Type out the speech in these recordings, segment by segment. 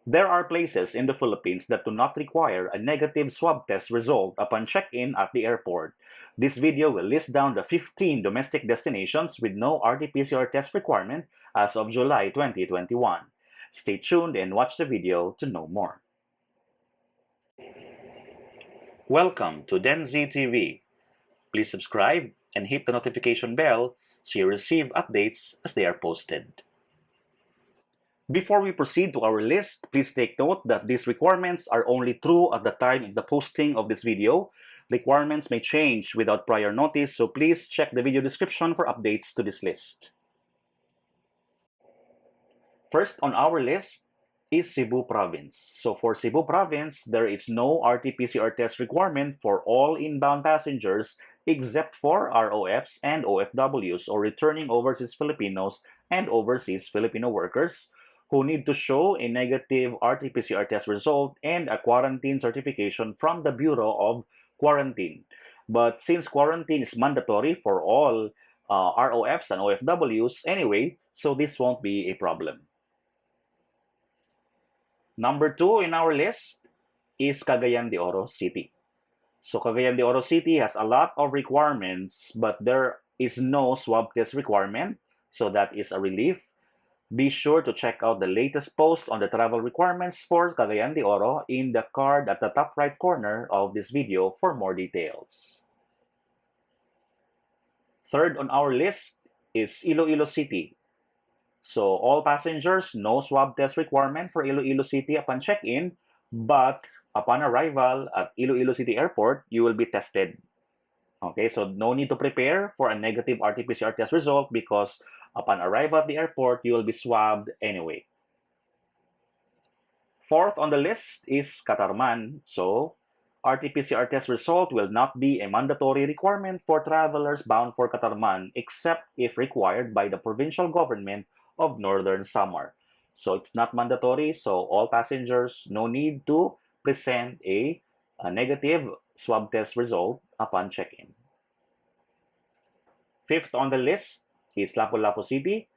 There are places in the Philippines that do not require a negative swab test result upon check-in at the airport. This video will list down the 15 domestic destinations with no RT-PCR test requirement as of July 2021. Stay tuned and watch the video to know more. Welcome to DenZ TV. Please subscribe and hit the notification bell so you receive updates as they are posted. Before we proceed to our list, please take note that these requirements are only true at the time of the posting of this video. Requirements may change without prior notice, so please check the video description for updates to this list. First on our list is Cebu Province. So for Cebu Province, there is no RT-PCR test requirement for all inbound passengers except for ROFs and OFWs, or returning overseas Filipinos and overseas Filipino workers, who need to show a negative RT-PCR test result and a quarantine certification from the Bureau of Quarantine. But since quarantine is mandatory for all ROFs and OFWs anyway, so this won't be a problem. Number 2 in our list is Cagayan de Oro City. So Cagayan de Oro City has a lot of requirements, but there is no swab test requirement, so that is a relief. Be sure to check out the latest post on the travel requirements for Cagayan de Oro in the card at the top right corner of this video for more details. Third on our list is Iloilo City. So all passengers, no swab test requirement for Iloilo City upon check-in, but upon arrival at Iloilo City Airport, you will be tested. Okay, so no need to prepare for a negative RT-PCR test result because upon arrival at the airport, you will be swabbed anyway. Fourth on the list is Catarman. So RT-PCR test result will not be a mandatory requirement for travelers bound for Catarman except if required by the provincial government of Northern Samar. So it's not mandatory, so all passengers no need to present a negative swab test result upon check-in. Fifth on the list is Lapu-Lapu City.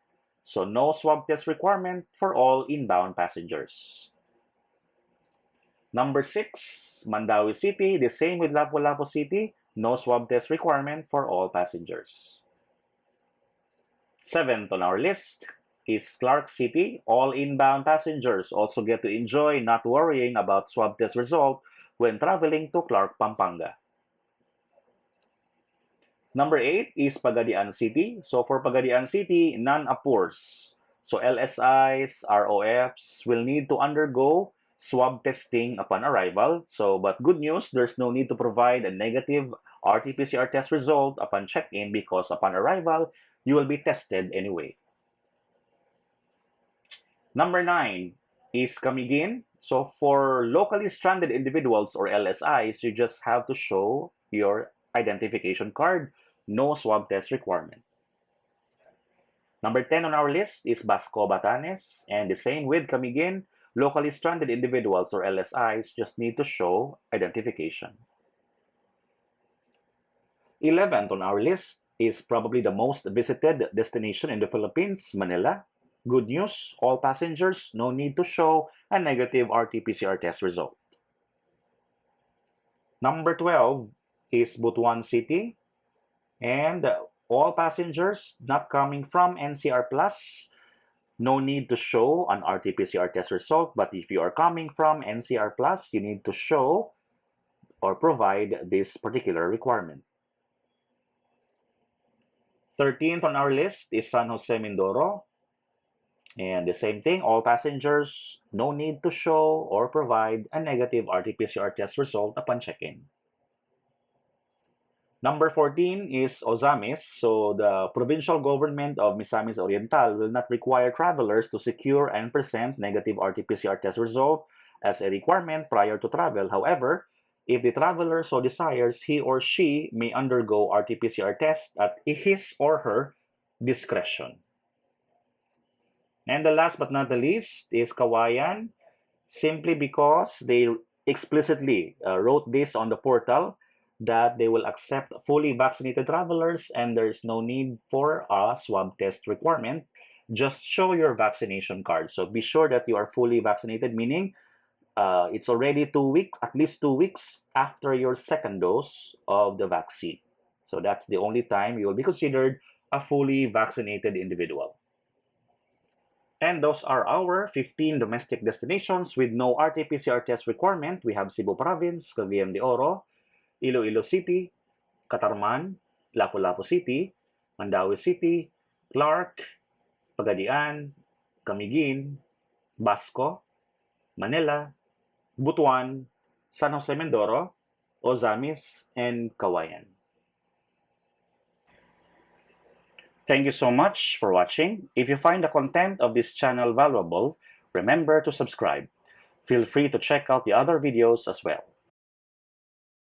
So no swab test requirement for all inbound passengers. Number 6, Mandawi City. The same with Lapu-Lapu City. No swab test requirement for all passengers. 7th on our list is Clark City. All inbound passengers also get to enjoy not worrying about swab test result when traveling to Clark, Pampanga. Number 8 is Pagadian City. So for Pagadian City, none appears. So LSIs, ROFs will need to undergo swab testing upon arrival. But good news, there's no need to provide a negative RT-PCR test result upon check-in because upon arrival, you will be tested anyway. Number 9 is Camiguin. So for locally stranded individuals or LSIs, you just have to show your identification card. No swab test requirement. Number 10 on our list is Basco, Batanes. And the same with Camiguin. Locally stranded individuals or LSIs just need to show identification. 11th on our list is probably the most visited destination in the Philippines, Manila. Good news, all passengers no need to show a negative RT-PCR test result. Number 12 is Butuan City. And all passengers not coming from NCR Plus, no need to show an RT-PCR test result. But if you are coming from NCR Plus, you need to show or provide this particular requirement. 13th on our list is San Jose, Mindoro. And the same thing, all passengers no need to show or provide a negative RT-PCR test result upon check-in. Number 14 is Ozamis. So the provincial government of Misamis Oriental will not require travelers to secure and present negative RT-PCR test result as a requirement prior to travel. However, if the traveler so desires, he or she may undergo RT-PCR test at his or her discretion. And the last but not the least is Kawayan, simply because they explicitly wrote this on the portal that they will accept fully vaccinated travelers and there is no need for a swab test requirement. just show your vaccination card. So be sure that you are fully vaccinated, meaning it's already 2 weeks, at least 2 weeks after your second dose of the vaccine. So that's the only time you will be considered a fully vaccinated individual. And those are our 15 domestic destinations with no RT-PCR test requirement. We have Cebu Province, Cagayan de Oro, Iloilo City, Catarman, Lapu-Lapu City, Mandaue City, Clark, Pagadian, Camiguin, Basco, Manila, Butuan, San Jose Mindoro, Ozamis, and Kawayan. Thank you so much for watching. If you find the content of this channel valuable, remember to subscribe. Feel free to check out the other videos as well.